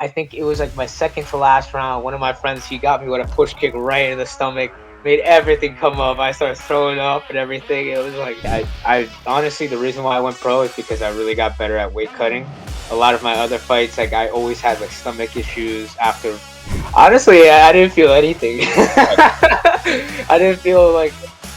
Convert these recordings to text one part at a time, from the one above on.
I think it was like my second to last round. One of my friends, he got me with a push kick right in the stomach, made everything come up. I started throwing up and everything. It was like I honestly, the reason why I went pro is because I really got better at weight cutting. A lot of my other fights, like I always had like stomach issues after. Honestly, I didn't feel anything. I didn't feel like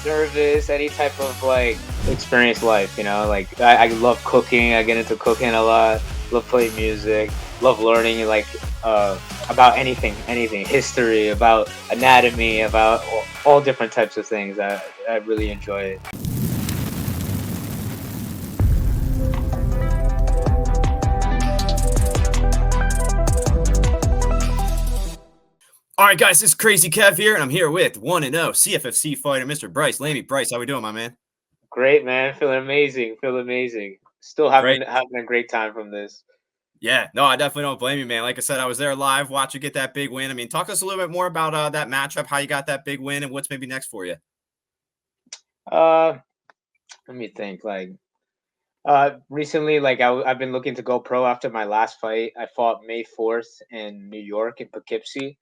nervous, any type of like experience life, you know? Like I love cooking. I get into cooking a lot. Love playing music. Love learning like about anything, history, about anatomy, about all different types of things. I really enjoy it. All right, guys, this is Crazy Kev here, and I'm here with 1-0 CFFC fighter, Mr. Bryce Layme. Bryce, how we doing, my man? Great, man. Feeling amazing. Feeling amazing. Still Great. having a great time from this. Yeah, no, I definitely don't blame you, man. Like I said, I was there live, watch you get that big win. I mean, talk to us a little bit more about that matchup, how you got that big win, and what's maybe next for you. Uh, Let me think. Like recently, like I've been looking to go pro after my last fight. I fought May 4th in New York in Poughkeepsie,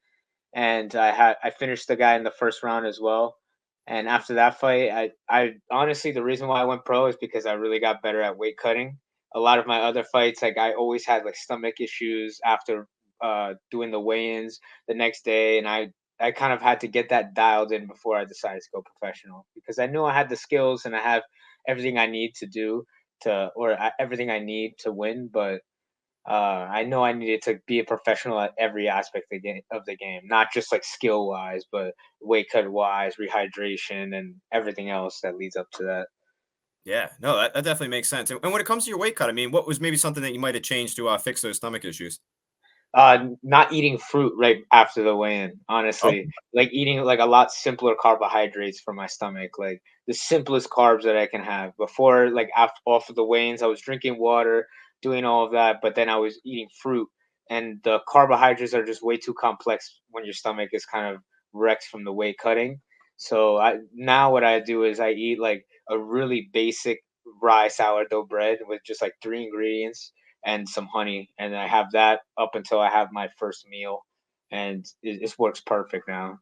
and I finished the guy in the first round as well. And after that fight, I honestly, the reason why I went pro is because I really got better at weight cutting. A lot of my other fights, like I always had like stomach issues after doing the weigh-ins the next day, and I kind of had to get that dialed in before I decided to go professional because I knew I had the skills and I have everything I need to do to everything I need to win, but I know I needed to be a professional at every aspect of the game, not just like skill wise, but weight cut wise, rehydration, and everything else that leads up to that. Yeah, no, that definitely makes sense. And when it comes to your weight cut, I mean, what was maybe something that you might have changed to fix those stomach issues? Not eating fruit right after the weigh-in, Oh, honestly, like eating like a lot simpler carbohydrates for my stomach, like the simplest carbs that I can have. Before, like off of the weigh-ins, I was drinking water, doing all of that, but then I was eating fruit, and the carbohydrates are just way too complex when your stomach is kind of wrecked from the weight cutting. So I now what I do is I eat like a really basic rye sourdough bread with just like three ingredients and some honey, and I have that up until I have my first meal, and it works perfect now.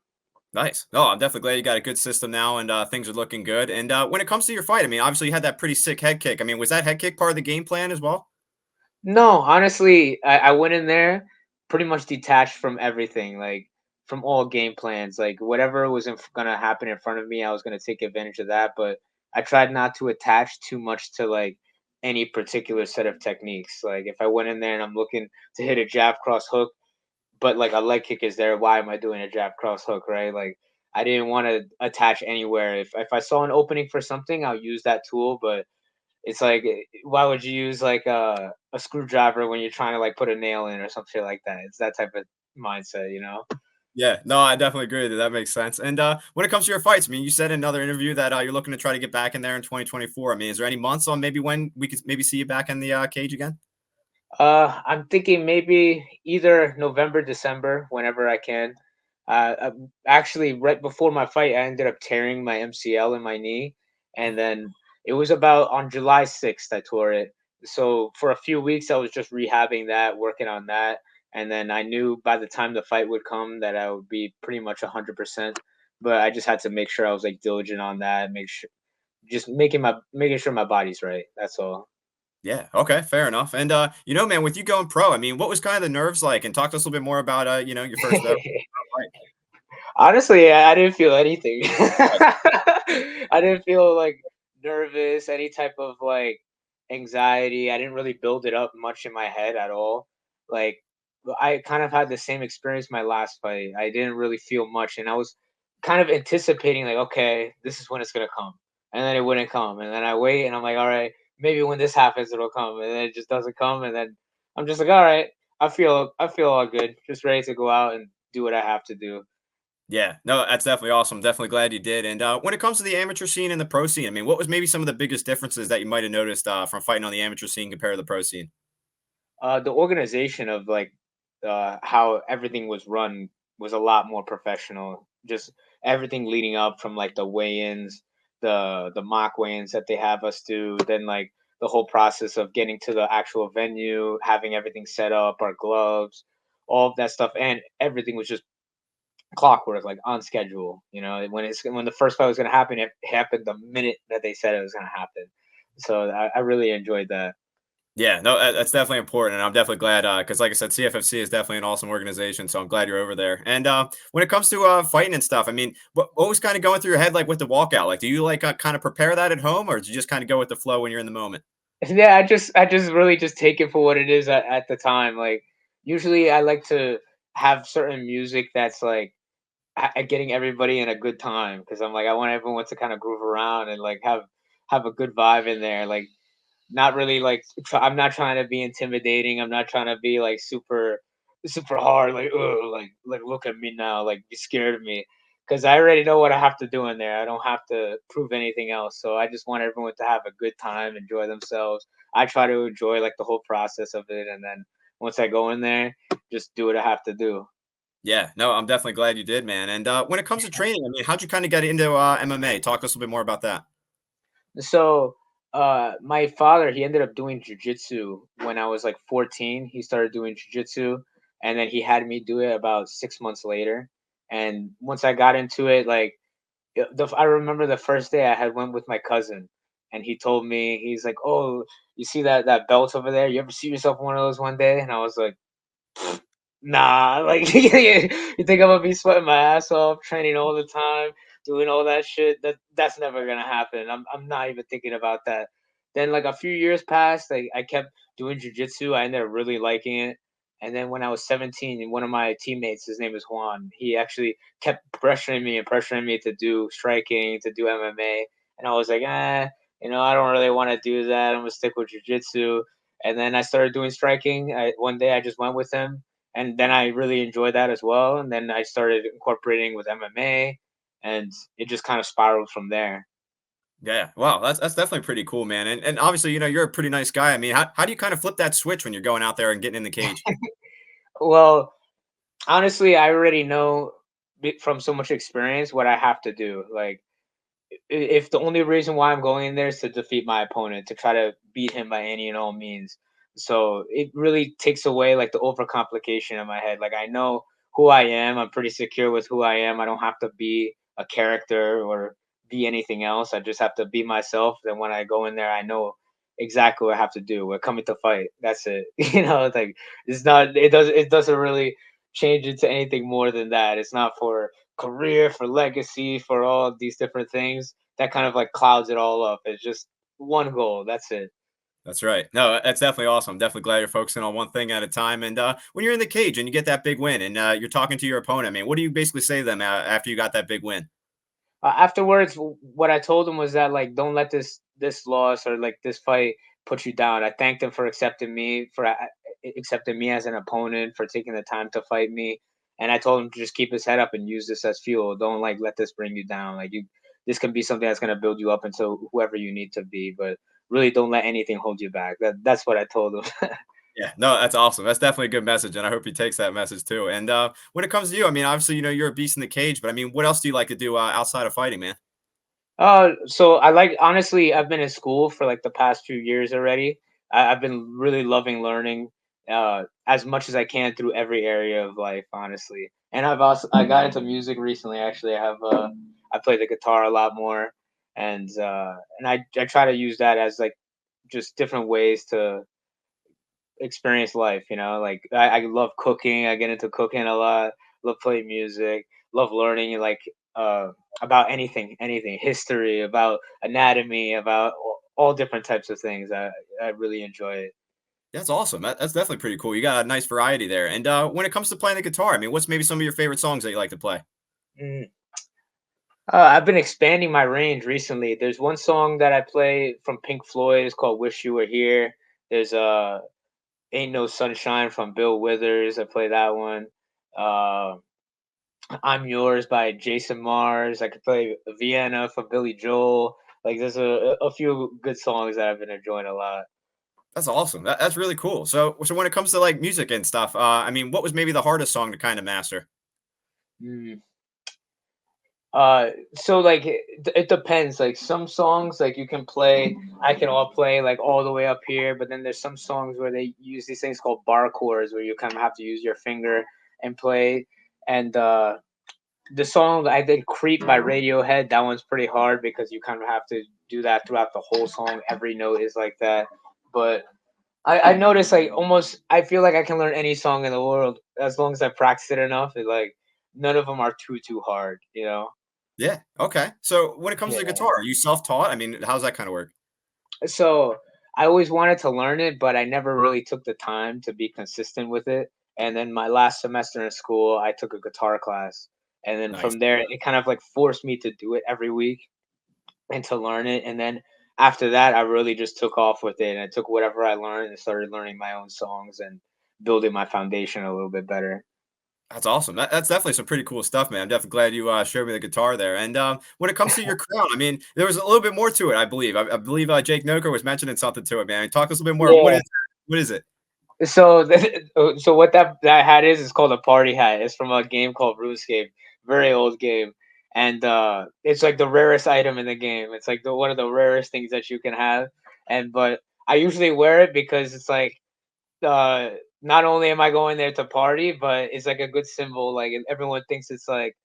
nice. No, I'm definitely glad you got a good system now and things are looking good. And when it comes to your fight, I mean, obviously you had that pretty sick head kick. I mean, was that head kick part of the game plan as well? No, honestly, I went in there pretty much detached from everything, like from all game plans, like whatever was gonna happen in front of me, I was gonna take advantage of that. But I tried not to attach too much to like any particular set of techniques. Like if I went in there and I'm looking to hit a jab cross hook, but like a leg kick is there. Why am I doing a jab cross hook, right? Like I didn't want to attach anywhere. If I saw an opening for something, I'll use that tool. But it's like, why would you use like a screwdriver when you're trying to like put a nail in or something like that? It's that type of mindset, you know? Yeah, no, I definitely agree with you. That makes sense. And when it comes to your fights, I mean, you said in another interview that you're looking to try to get back in there in 2024. I mean, is there any months on maybe when we could maybe see you back in the cage again? I'm thinking maybe either November, December, whenever I can. Actually, right before my fight, I ended up tearing my MCL in my knee, and then it was about on July 6th I tore it. So for a few weeks, I was just rehabbing that, working on that, and then I knew by the time the fight would come that I would be pretty much 100%. But I just had to make sure I was like diligent on that, make sure just making sure my body's right. That's all. Yeah. Okay. Fair enough. And man, with you going pro, I mean, what was kind of the nerves like? And talk to us a little bit more about your first fight. Honestly, I didn't feel anything. I didn't feel like nervous, any type of like anxiety. I didn't really build it up much in my head at all. Like I kind of had the same experience my last fight. I didn't really feel much, and I was kind of anticipating like, okay, this is when it's gonna come, and then it wouldn't come, and then I wait, and I'm like, all right, maybe when this happens, it'll come, and then it just doesn't come, and then I'm just like, all right, I feel all good, just ready to go out and do what I have to do. Yeah. No, that's definitely awesome. Definitely glad you did. And when it comes to the amateur scene and the pro scene, I mean, what was maybe some of the biggest differences that you might have noticed from fighting on the amateur scene compared to the pro scene? The organization of like how everything was run was a lot more professional. Just everything leading up from like the weigh-ins, the mock weigh-ins that they have us do, then like the whole process of getting to the actual venue, having everything set up, our gloves. all of that stuff, and everything was just clockwork, like on schedule. You know, when the first fight was going to happen, it happened the minute that they said it was going to happen. So I really enjoyed that. Yeah, no, that's definitely important, and I'm definitely glad because, like I said, CFFC is definitely an awesome organization. So I'm glad you're over there. And when it comes to fighting and stuff, I mean, what was kind of going through your head like with the walkout? Like, do you like kind of prepare that at home, or do you just kind of go with the flow when you're in the moment? Yeah, I just really just take it for what it is at the time. Like usually I like to have certain music that's like getting everybody in a good time because I'm like I want everyone to kind of groove around and like have a good vibe in there. Like not really like I'm not trying to be intimidating. I'm not trying to be like super hard. Like oh like look at me now. Like be scared of me because I already know what I have to do in there. I don't have to prove anything else. So I just want everyone to have a good time, enjoy themselves. I try to enjoy like the whole process of it, and then once I go in there, just do what I have to do. Yeah, no, I'm definitely glad you did, man. And when it comes to training, I mean, how'd you kind of get into MMA? Talk to us a little bit more about that. So, my father, he ended up doing jujitsu when I was like 14. He started doing jujitsu, and then he had me do it about 6 months later. And once I got into it, like I remember the first day I had went with my cousin, and he told me he's like, "Oh, you see that belt over there? You ever see yourself in one of those one day?" And I was like, nah, like you think I'm gonna be sweating my ass off, training all the time, doing all that shit? That's never gonna happen. I'm not even thinking about that. Then like a few years passed, like I kept doing jujitsu. I ended up really liking it. And then when I was 17, one of my teammates, his name is Juan, he actually kept pressuring me and pressuring me to do striking, to do MMA. And I was like, I don't really want to do that. I'm gonna stick with jujitsu. And then I started doing striking. One day I just went with him, and then I really enjoyed that as well. And then I started incorporating with MMA, and it just kind of spiraled from there. Yeah, wow, that's definitely pretty cool, man. And obviously, you're a pretty nice guy. I mean, how do you kind of flip that switch when you're going out there and getting in the cage? Well, honestly, I already know from so much experience what I have to do. Like, if the only reason why I'm going in there is to defeat my opponent, to try to beat him by any and all means. So it really takes away like the overcomplication in my head. Like I know who I am. I'm pretty secure with who I am. I don't have to be a character or be anything else. I just have to be myself. Then when I go in there, I know exactly what I have to do. We're coming to fight. That's it. It's like it's not. It doesn't really change into anything more than that. It's not for career, for legacy, for all of these different things. That kind of like clouds it all up. It's just one goal. That's it. That's right. No, that's definitely awesome. I'm definitely glad you're focusing on one thing at a time. And when you're in the cage and you get that big win and you're talking to your opponent, I mean, what do you basically say to them after you got that big win? Afterwards, what I told him was that like don't let this loss or like this fight put you down. I thanked him for accepting me as an opponent, for taking the time to fight me, and I told him to just keep his head up and use this as fuel. Don't like let this bring you down. Like this can be something that's gonna build you up into whoever you need to be, but really don't let anything hold you back. That's what I told him. Yeah, no, that's awesome. That's definitely a good message, and I hope he takes that message too. And when it comes to you, I mean, obviously, you're a beast in the cage, but I mean, what else do you like to do outside of fighting, man? So I like honestly, I've been in school for like the past few years already. I've been really loving learning as much as I can through every area of life, honestly. And I got into music recently. Actually, I play the guitar a lot more, and I try to use that as like just different ways to experience life. Like I love cooking. I get into cooking a lot. Love playing music. Love learning like uh, about anything, history, about anatomy, about all different types of things. I really enjoy it. That's awesome. That's definitely pretty cool. You got a nice variety there. And when it comes to playing the guitar, I mean, what's maybe some of your favorite songs that you like to play? Mm. I've been expanding my range recently. There's one song that I play from Pink Floyd. It's called "Wish You Were Here." There's "Ain't No Sunshine" from Bill Withers. I play that one. Uh, "I'm Yours" by Jason Mars. I could play "Vienna" from Billy Joel. Like there's a few good songs that I've been enjoying a lot. That's awesome. That's really cool. So when it comes to like music and stuff, I mean, what was maybe the hardest song to kind of master? Mm. So like it depends. Like some songs, like you can play, I can all play like all the way up here, but then there's some songs where they use these things called bar chords, where you kind of have to use your finger and play. And the song I think "Creep" by Radiohead, that one's pretty hard because you kind of have to do that throughout the whole song. Every note is like that. But I noticed like almost I feel like I can learn any song in the world as long as I practice it enough. It like none of them are too hard, you know. Yeah. Okay. So when it comes to Yeah. guitar, are you self-taught? I mean, how's that kind of work? So I always wanted to learn it, but I never really took the time to be consistent with it. And then my last semester in school, I took a guitar class. And then Nice. from there, it kind of like forced me to do it every week and to learn it. And then after that, I really just took off with it. And I took whatever I learned and started learning my own songs and building my foundation a little bit better. That's awesome. That's definitely some pretty cool stuff, man. I'm definitely glad you showed me the guitar there. And when it comes to your crown, I mean, there was a little bit more to it, I believe. I believe Jake Noker was mentioning something to it, man. Talk to us a little bit more. Yeah. What is it? So, so what that hat is called a party hat. It's from a game called RuneScape, very old game, and it's like the rarest item in the game. It's like the one of the rarest things that you can have, and but I usually wear it because it's like uh, not only am I going there to party, but it's like a good symbol. Like everyone thinks it's like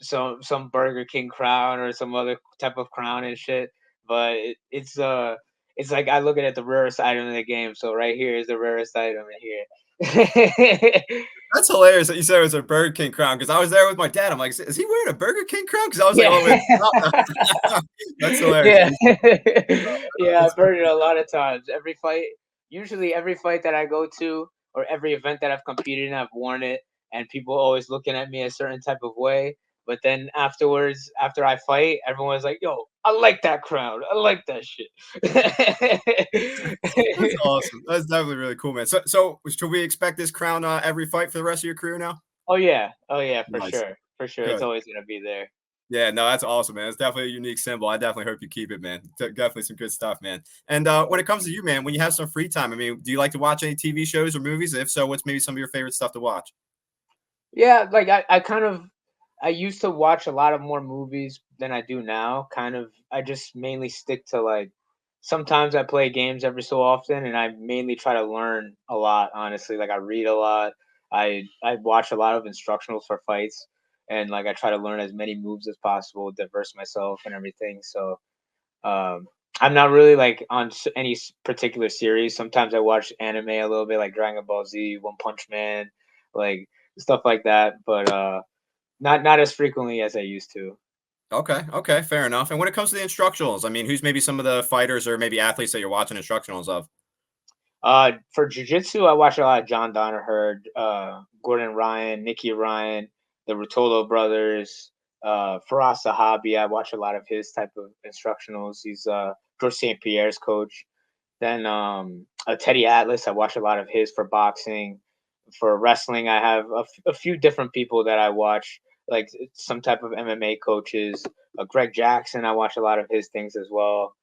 some Burger King crown or some other type of crown and shit. But it's like I look at it the rarest item in the game. So right here is the rarest item in here. That's hilarious that you said it was a Burger King crown because I was there with my dad. I'm like, is he wearing a Burger King crown? Because I was like, Yeah. oh, wait. That's hilarious. Yeah. Yeah, That's I've heard it a lot of times. Every fight, usually every fight that I go to or every event that I've competed in, I've worn it, and people always looking at me a certain type of way. But then afterwards, after I fight, everyone's like, "Yo, I like that crowd. I like that shit." That's awesome. That's definitely really cool, man. So should we expect this crown every fight for the rest of your career now? Oh yeah, for Nice. sure, for sure. It's Good. always gonna be there. Yeah, no, that's awesome, man. It's definitely a unique symbol. I definitely hope you keep it, man. Definitely some good stuff, man. And when it comes to you, man, when you have some free time, I mean, do you like to watch any TV shows or movies? If so, what's maybe some of your favorite stuff to watch? Yeah, like I kind of I used to watch a lot of more movies than I do now. Kind of I just mainly stick to like sometimes I play games every so often and I mainly try to learn a lot, honestly. Like I read a lot. I watch a lot of instructionals for fights and like I try to learn as many moves as possible, diverse myself and everything. So um I'm not really like on any particular series. Sometimes I watch anime a little bit like Dragon Ball Z, One Punch Man, like stuff like that, but not as frequently as I used to. Okay, okay, fair enough. And when it comes to the instructionals, I mean, who's maybe some of the fighters or maybe athletes that you're watching instructionals of? For jujitsu, I watch a lot of John Donahue, Gordon Ryan, Nicky Ryan, the Rotolo brothers, Faraz Sahabi. I watch a lot of his type of instructionals. He's George St. Pierre's coach. Then Teddy Atlas, I watch a lot of his for boxing. For wrestling, I have a few different people that I watch, like some type of MMA coaches. Greg Jackson, I watch a lot of his things as well.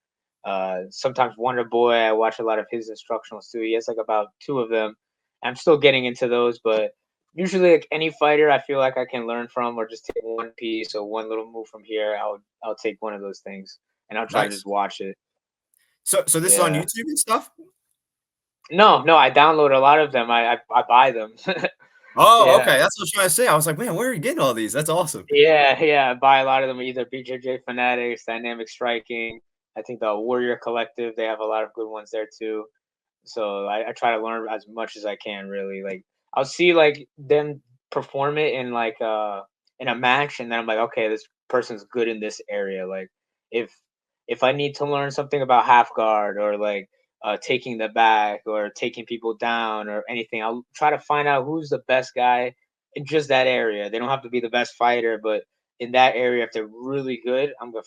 Sometimes Wonder Boy, I watch a lot of his instructionals too. He has like about two of them. I'm still getting into those, but usually like any fighter I feel like I can learn from or just take one piece or one little move from here, I'll take one of those things and I'll try to Nice. just watch it. So this is on Yeah. YouTube and stuff? No, I download a lot of them. I buy them. Oh, Yeah. okay. That's what I was trying to say. I was like, man, where are you getting all these? That's awesome. Yeah, I buy a lot of them, either BJJ Fanatics, Dynamic Striking. I think the Warrior Collective, they have a lot of good ones there too. So I try to learn as much as I can, really. Like I'll see like them perform it in a match, and then I'm like, okay, this person's good in this area. Like if if I need to learn something about half guard or like taking the back or taking people down or anything, I'll try to find out who's the best guy in just that area. They don't have to be the best fighter, but in that area, if they're really good, I'm gonna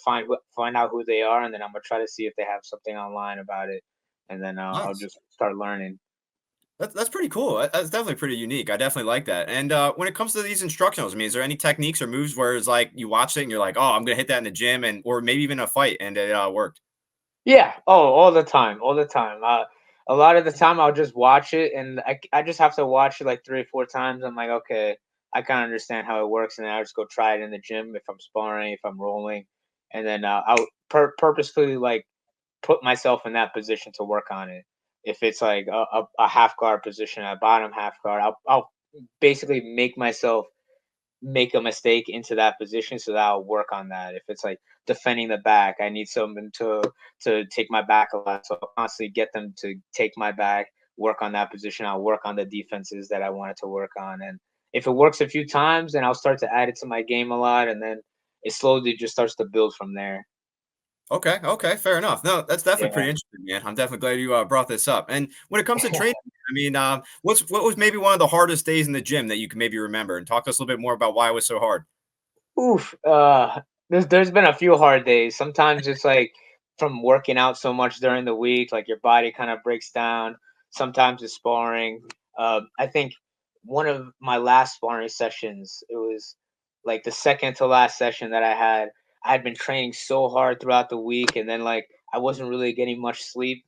find out who they are, and then I'm gonna try to see if they have something online about it, and then I'll Nice. just start learning. That's pretty cool. That's definitely pretty unique. I definitely like that. And when it comes to these instructionals, I mean, is there any techniques or moves where it's like you watch it and you're like, oh, I'm gonna hit that in the gym and or maybe even a fight and it worked? Yeah. Oh, all the time, all the time. A lot of the time, I'll just watch it, and I just have to watch it like 3 or 4 times. I'm like, okay. I kind of understand how it works, and then I just go try it in the gym if I'm sparring, if I'm rolling, and then I'll purposefully like put myself in that position to work on it. If it's like a half guard position, a bottom half guard, I'll basically make myself make a mistake into that position so that I'll work on that. If it's like defending the back, I need someone to take my back a lot. So I'll constantly get them to take my back, work on that position. I'll work on the defenses that I wanted to work on. And if it works a few times, then I'll start to add it to my game a lot, and then it slowly just starts to build from there. Okay, okay, fair enough. No, that's definitely Yeah. pretty interesting, man. I'm definitely glad you brought this up. And when it comes to training, I mean, what was maybe one of the hardest days in the gym that you can maybe remember, and talk to us a little bit more about why it was so hard. Oof. There's been a few hard days. Sometimes it's like from working out so much during the week, like your body kind of breaks down. Sometimes it's sparring. I think one of my last sparring sessions, it was like the second to last session that I had. I had been training so hard throughout the week, and then like I wasn't really getting much sleep.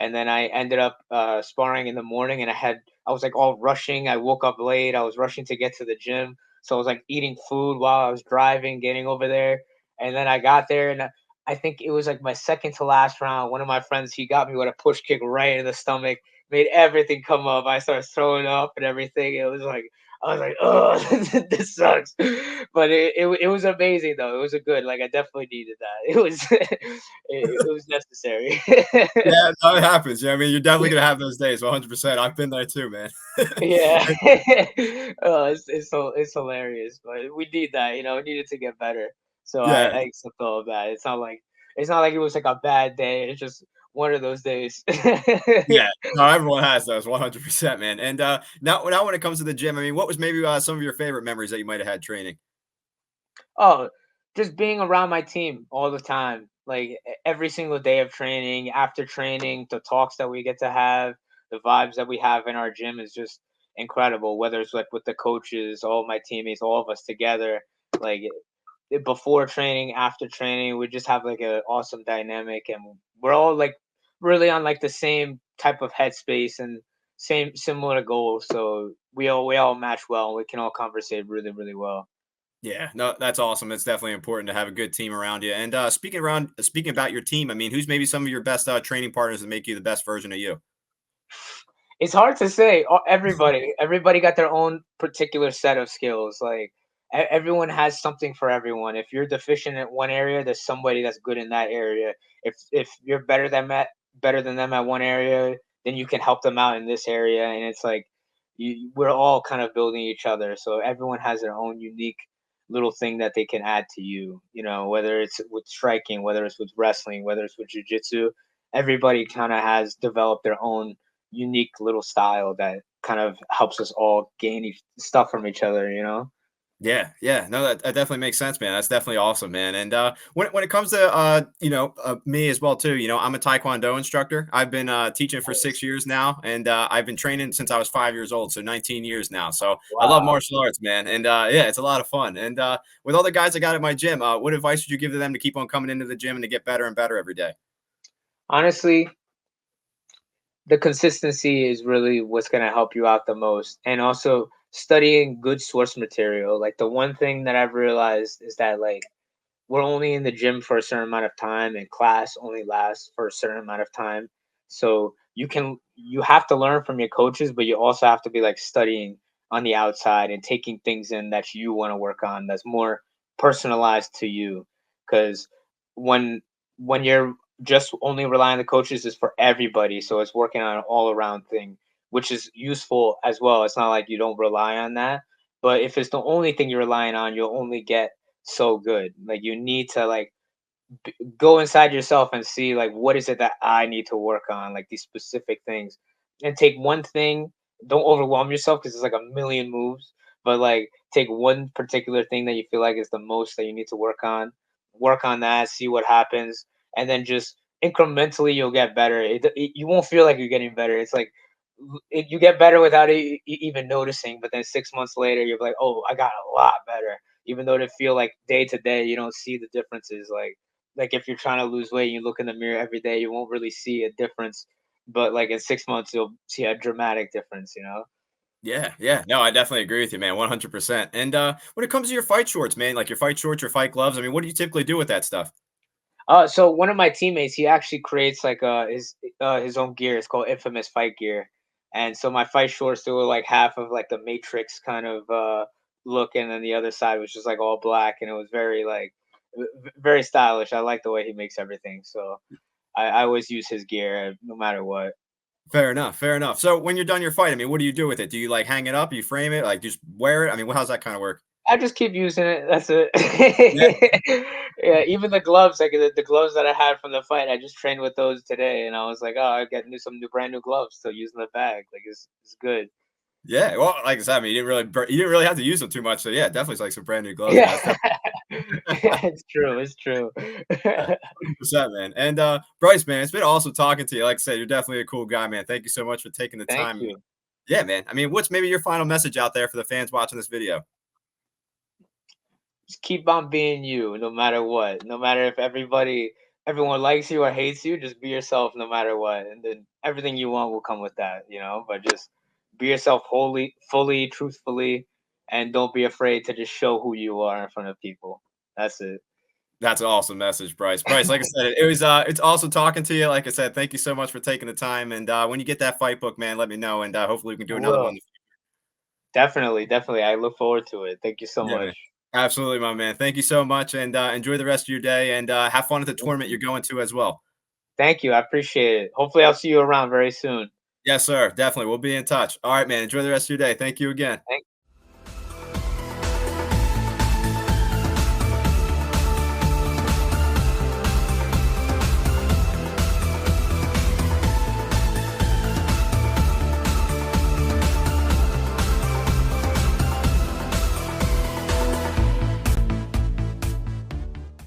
And then I ended up sparring in the morning, and I was like all rushing. I woke up late. I was rushing to get to the gym, so I was like eating food while I was driving, getting over there. And then I got there, and I think it was like my second to last round. One of my friends, he got me with a push kick right in the stomach, made everything come up. I started throwing up and everything. It was like, I was like, oh, this sucks. But it was amazing though. It was a good, like I definitely needed that. It was it was necessary. Yeah, no, it happens. Yeah, I mean, you're definitely gonna have those days, 100%. I've been there too, man. Yeah. And Oh, it's hilarious, but we need that, we needed to get better. So yeah, I accept all of that. It's not like it was like a bad day. It's just one of those days. yeah. No, everyone has those, 100%, man. And now when it comes to the gym, I mean, what was maybe some of your favorite memories that you might have had training? Oh, just being around my team all the time, like every single day of training, after training, the talks that we get to have, the vibes that we have in our gym is just incredible. Whether it's like with the coaches, all my teammates, all of us together, like before training, after training, we just have like an awesome dynamic, and we're all like really on like the same type of headspace and same similar goals. So we all match well. We can all conversate really really well. Yeah, no, that's awesome. It's definitely important to have a good team around you. And speaking about your team, I mean, who's maybe some of your best training partners that make you the best version of you? It's hard to say. Everybody got their own particular set of skills. Like everyone has something for everyone. If you're deficient in one area, there's somebody that's good in that area. If you're better than them at one area, then you can help them out in this area. And it's like we're all kind of building each other. So everyone has their own unique little thing that they can add to you. Whether it's with striking, whether it's with wrestling, whether it's with jujitsu. Everybody kind of has developed their own unique little style that kind of helps us all gain stuff from each other. Yeah, yeah, no, that definitely makes sense, man. That's definitely awesome, man. And when it comes to me as well too, I'm a Taekwondo instructor. I've been teaching for Nice. 6 years now, and I've been training since I was 5 years old, so 19 years now. So I love Wow. martial arts, man, and yeah, it's a lot of fun. And with all the guys I got at my gym, what advice would you give to them to keep on coming into the gym and to get better and better every day? Honestly, the consistency is really what's going to help you out the most. And also studying good source material. Like the one thing that I've realized is that like we're only in the gym for a certain amount of time and class only lasts for a certain amount of time. So you have to learn from your coaches, but you also have to be like studying on the outside and taking things in that you want to work on that's more personalized to you. Because when when you're just only relying on the coaches is for everybody. So it's working on an all around thing, which is useful as well. It's not like you don't rely on that. But if it's the only thing you're relying on, you'll only get so good. Like you need to like go inside yourself and see like what is it that I need to work on, like these specific things, and take one thing. Don't overwhelm yourself because it's like a million moves, but like take one particular thing that you feel like is the most that you need to work on. Work on that, see what happens, and then just incrementally you'll get better. You won't feel like you're getting better. It's like you get better without even noticing, but then 6 months later you're like, oh, I got a lot better, even though to feel like day to day you don't see the differences. Like if you're trying to lose weight and you look in the mirror every day, you won't really see a difference. But like in 6 months, you'll see a dramatic difference. Yeah, yeah. No, I definitely agree with you, man. 100%. And when it comes to your fight shorts, man, like your fight shorts, your fight gloves, I mean, what do you typically do with that stuff? So one of my teammates, he actually creates like his own gear. It's called Infamous Fight Gear, and so my fight shorts, they were like half of like the Matrix kind of look, and then the other side was just like all black, and it was very like very stylish. I like the way he makes everything, so I always use his gear no matter what. Fair enough. Fair enough. So when you're done your fight, I mean, what do you do with it? Do you like hang it up? You frame it? Like just wear it? I mean, how's that kind of work? I just keep using it. That's it. Yeah. Yeah, even the gloves, like the gloves that I had from the fight, I just trained with those today, and I was like, oh, I got some new brand new gloves to use in the bag. Like it's good. Yeah. Well, like I said, I mean, you didn't really have to use them too much. So yeah, definitely it's like some brand new gloves, man. Yeah, That's definitely it's true. It's true. 100%, man. And Bryce, man, it's been awesome talking to you. Like I said, you're definitely a cool guy, man. Thank you so much for taking the Thank time. you. Yeah, man. I mean, what's maybe your final message out there for the fans watching this video? Just keep on being you, no matter what. No matter if everyone likes you or hates you, just be yourself no matter what, and then everything you want will come with that. But just be yourself wholly, fully, truthfully, and don't be afraid to just show who you are in front of people. That's it. That's an awesome message, Bryce. Bryce, like I said, it's awesome talking to you. Like I said, thank you so much for taking the time. And when you get that fight book, man, let me know. And hopefully we can I do another will. one. Definitely, definitely. I look forward to it. Thank you so Yeah, much. man. Absolutely, my man. Thank you so much. And enjoy the rest of your day. And have fun at the Thank tournament you. you're going to as well. Thank you. I appreciate it. Hopefully, I'll see you around very soon. Yes, sir. Definitely. We'll be in touch. All right, man. Enjoy the rest of your day. Thank you again. Thank